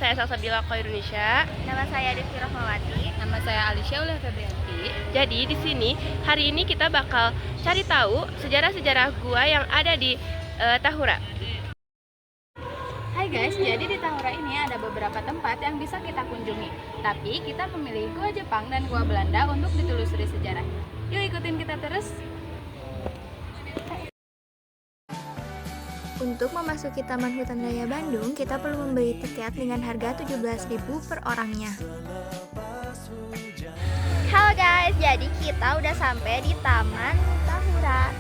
saya Salsabila Indonesia. Nama saya Devi Rahmawati. Nama saya Alicia Ulia Febrianti. Jadi di sini hari ini kita bakal cari tahu sejarah-sejarah gua yang ada di Tahura. Hai guys, jadi di Tahura ini ada beberapa tempat yang bisa kita kunjungi. Tapi kita memilih gua Jepang dan gua Belanda untuk ditelusuri sejarahnya. Yuk ikutin kita terus. Untuk memasuki Taman Hutan Raya Bandung, kita perlu membeli tiket dengan harga 17.000 per orangnya. Halo guys, jadi kita udah sampai di Taman Tahura.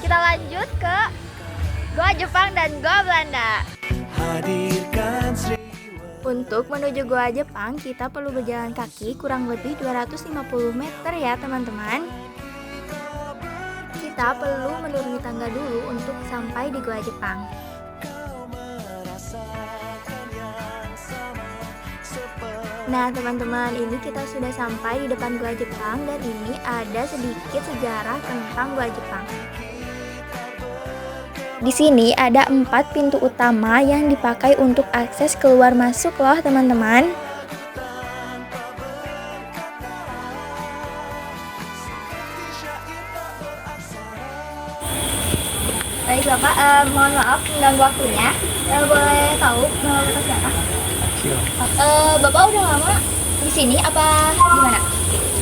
Kita lanjut ke Goa Jepang dan Goa Belanda. Untuk menuju Goa Jepang, kita perlu berjalan kaki kurang lebih 250 meter ya teman-teman. Kita perlu menuruni tangga dulu untuk sampai di Goa Jepang. Nah teman-teman, ini kita sudah sampai di depan Goa Jepang dan ini ada sedikit sejarah tentang Goa Jepang. Di sini ada 4 pintu utama yang dipakai untuk akses keluar masuk loh teman-teman. Baik Bapak, mohon maaf mengganggu waktunya. Boleh tahu nama Bapak siapa? Bapak udah lama di sini apa gimana?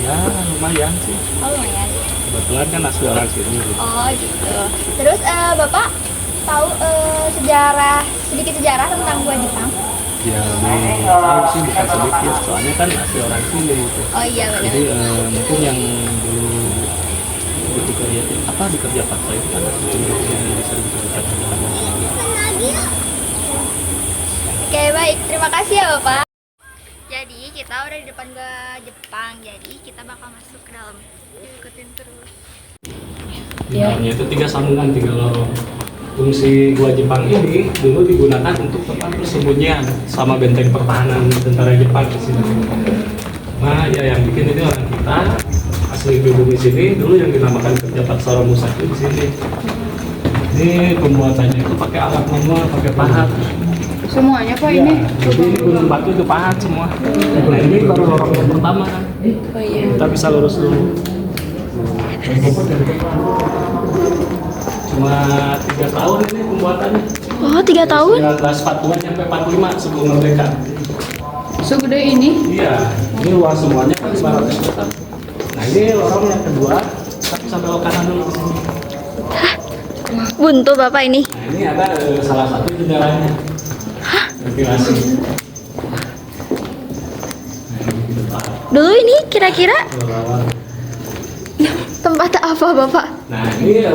Ya lumayan sih. Oh lumayan. Kebetulan kan asli orang sini. Oh gitu. Terus Bapak tahu sedikit sejarah tentang Goa Jepang? Ya belum tahu sih, bukan sedikit. Soalnya kan asli orang sini gitu. Oh iya benar. Jadi mungkin yang dulu dikerja paksa itu kan asli yang bisa diceritakan. Oke baik, terima kasih ya Bapak. Jadi kita udah di depan Goa Jepang, jadi kita bakal masuk ke dalam. Ikutin terus. Di dalamnya itu 3 sambungan, 3 lorong. Fungsi Goa Jepang ini dulu digunakan untuk tempat persembunyian sama benteng pertahanan tentara Jepang di sini. Nah, ya yang bikin ini orang kita asli pribumi sini dulu yang dinamakan kerja paksa Romusaki di sini. Ini pembuatannya itu pakai alat manual, pakai pahat. Semuanya Pak Ya, ini. jadi ini gunung batu itu pahat semua. Nah ini baru lorong yang pertama. Oh iya. Kita bisa lurus dulu. Cuma 3 tahun ini pembuatannya. Oh 3 tahun? 1940 sampai 45 sebelum merdeka. Segede ini. Iya, ini luas semuanya kan 500 meter. Nah ini lorong yang kedua, tapi sampai ke kanan dulu ke sini. Buntu Bapak ini. Nah ini ada salah satu jendelanya. Ventilasi. Nah ini di depan. Dulu ini kira-kira Lorong. tempat apa Bapak? Nah ini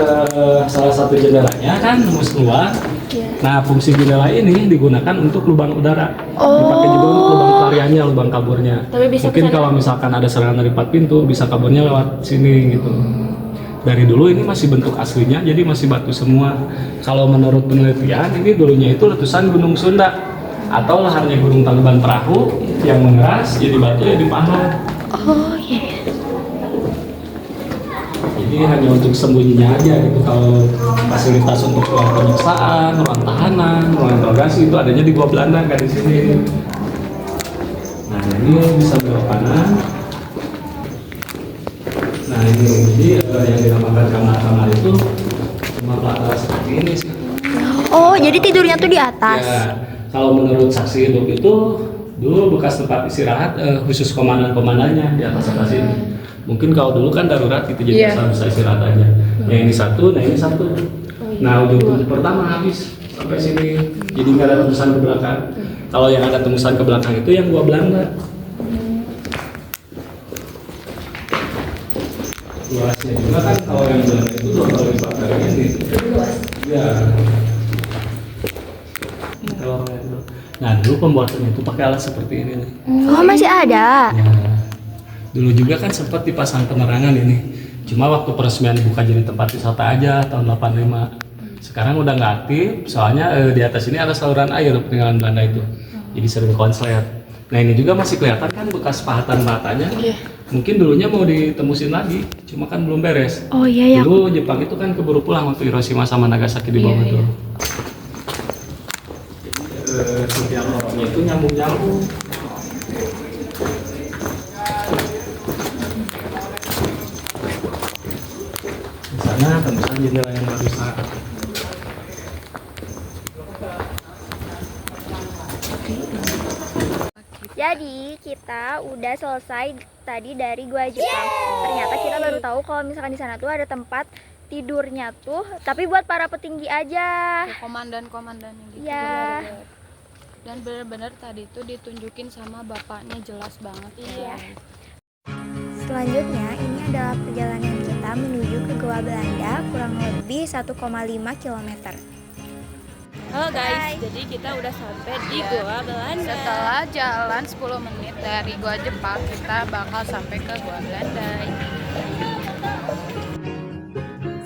salah satu jendelanya kan nembus keluar. Iya. Nah fungsi jendela ini digunakan untuk lubang udara. Dipakai juga untuk lubang pelariannya, lubang kaburnya. Tapi bisa Mungkin kesana. kalau misalkan ada serangan dari 4 pintu, bisa kaburnya lewat sini gitu. Dari dulu ini masih bentuk aslinya, jadi masih batu semua. Kalau menurut penelitian, ini dulunya itu letusan Gunung Sunda atau laharnya Gunung Tangkuban Perahu yang mengeras jadi batu ya dipahat. Oh iya. Jadi hanya untuk sembunyinya aja gitu. Kalau fasilitas untuk ruang penyiksaan, ruang tahanan, ruang interogasi itu adanya di Goa Belanda, nggak di sini. Nah ini bisa belok kanan. Nah ini jadi yang dinamakan kamar-kamar itu cuma pelataran seperti ini sih. Oh jadi tidurnya tuh di atas. Ya, kalau menurut saksi hidup itu dulu bekas tempat istirahat khusus komandan-komandannya di atas ini. Mungkin kalau dulu kan darurat gitu, jadi bisa istirahat aja. Yang ini satu, nah ini satu. Nah ujung pertama habis sampai sini, jadi nggak ada tembusan ke belakang. Kalau yang ada tembusan ke belakang itu yang Goa Belanda. Luasnya juga kan kalau yang Belanda itu 2 kali lipat dari ini. Ya. Nah dulu pembuatannya itu pakai alat seperti ini nih. Oh masih ada. Ya. Dulu juga kan sempat dipasang penerangan ini. Cuma waktu peresmian dibuka jadi tempat wisata aja tahun 85. Sekarang udah nggak aktif, soalnya di atas ini ada saluran air peninggalan Belanda itu. Jadi sering konslet. Nah ini juga masih kelihatan kan bekas pahatan batanya. Mungkin dulunya mau ditembusin lagi, cuma kan belum beres. Oh iya ya. Dulu Jepang itu kan keburu pulang waktu Hiroshima sama Nagasaki di bawah itu. setiap lorongnya itu nyambung-nyambung. Di sana tentu saja jendela yang barusan. Jadi kita udah selesai tadi dari Gua Jepang. Ternyata kita baru tahu kalau misalkan di sana tuh ada tempat tidurnya tuh, tapi buat para petinggi aja. Komandan-komandannya gitu. Ya. Dan benar-benar tadi tuh ditunjukin sama bapaknya, jelas banget. Iya. Selanjutnya ini adalah perjalanan kita menuju ke Goa Belanda, kurang lebih 1,5 km. Halo guys, jadi kita udah sampai di Goa Belanda. Setelah jalan 10 menit dari Gua Jepang, kita bakal sampai ke Goa Belanda.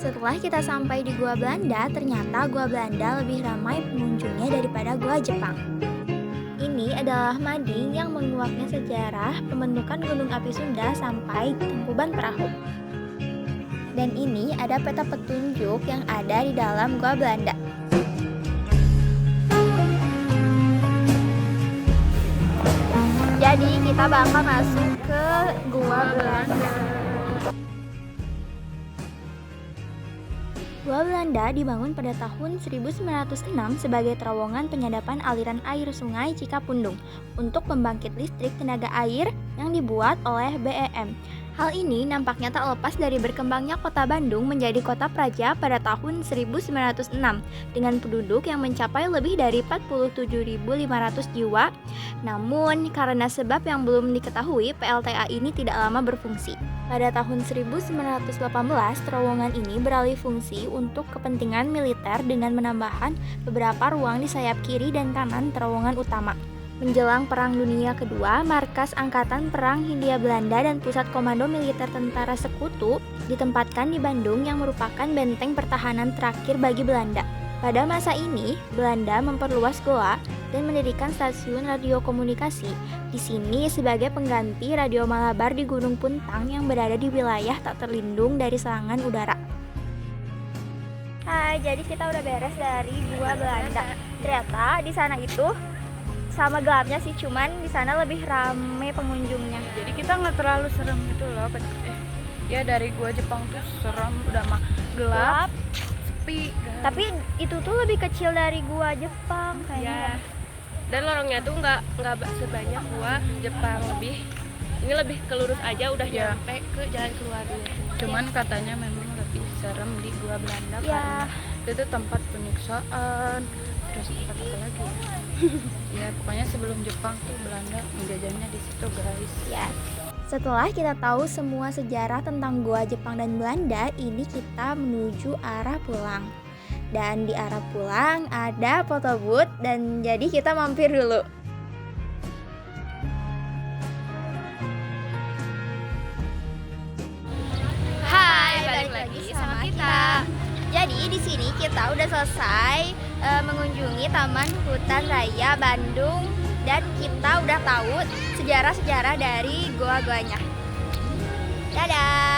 Setelah kita sampai di Goa Belanda, ternyata Goa Belanda lebih ramai pengunjungnya daripada Goa Jepang. Ini adalah mading yang menguaknya sejarah pembentukan Gunung Api Sunda sampai Tangkuban Perahu. Dan ini ada peta petunjuk yang ada di dalam Goa Belanda. Jadi kita bakal masuk ke Goa Belanda. Goa Belanda dibangun pada tahun 1906 sebagai terowongan penyadapan aliran air sungai Cikapundung untuk pembangkit listrik tenaga air yang dibuat oleh BEM. Hal ini nampaknya tak lepas dari berkembangnya kota Bandung menjadi kota praja pada tahun 1906 dengan penduduk yang mencapai lebih dari 47.500 jiwa. Namun, karena sebab yang belum diketahui, PLTA ini tidak lama berfungsi. Pada tahun 1918, terowongan ini beralih fungsi untuk kepentingan militer dengan menambahkan beberapa ruang di sayap kiri dan kanan terowongan utama. Menjelang Perang Dunia Kedua, markas Angkatan Perang Hindia Belanda dan Pusat Komando Militer Tentara Sekutu ditempatkan di Bandung yang merupakan benteng pertahanan terakhir bagi Belanda. Pada masa ini, Belanda memperluas Goa dan mendirikan stasiun radio komunikasi di sini sebagai pengganti radio Malabar di Gunung Puntang yang berada di wilayah tak terlindung dari serangan udara. Hai, jadi kita udah beres dari Goa Belanda. Ternyata di sana itu sama gelapnya sih, cuman di sana lebih rame pengunjungnya. Jadi kita nggak terlalu serem gitu loh. Ya dari Gua Jepang tuh serem, udah mah gelap, sepi. Tapi itu tuh lebih kecil dari Gua Jepang kayaknya. Ya. Dan lorongnya tuh nggak sebanyak Gua Jepang, ini lebih ke lurus aja udah Ya. nyampe ke jalan keluarnya. Cuman katanya memang lebih serem di Gua Belanda Ya. karena itu tempat penyiksaan. Terus tempat apa lagi? Ya pokoknya sebelum Jepang tuh Belanda menjajahnya di situ guys. Ya. Setelah kita tahu semua sejarah tentang Goa Jepang dan Belanda, ini kita menuju arah pulang. Dan di arah pulang ada foto booth dan jadi kita mampir dulu. Hai, balik lagi sama kita. Jadi di sini kita udah selesai mengunjungi Taman Hutan Raya Bandung dan kita udah tahu sejarah-sejarah dari goa-goanya. Dadah.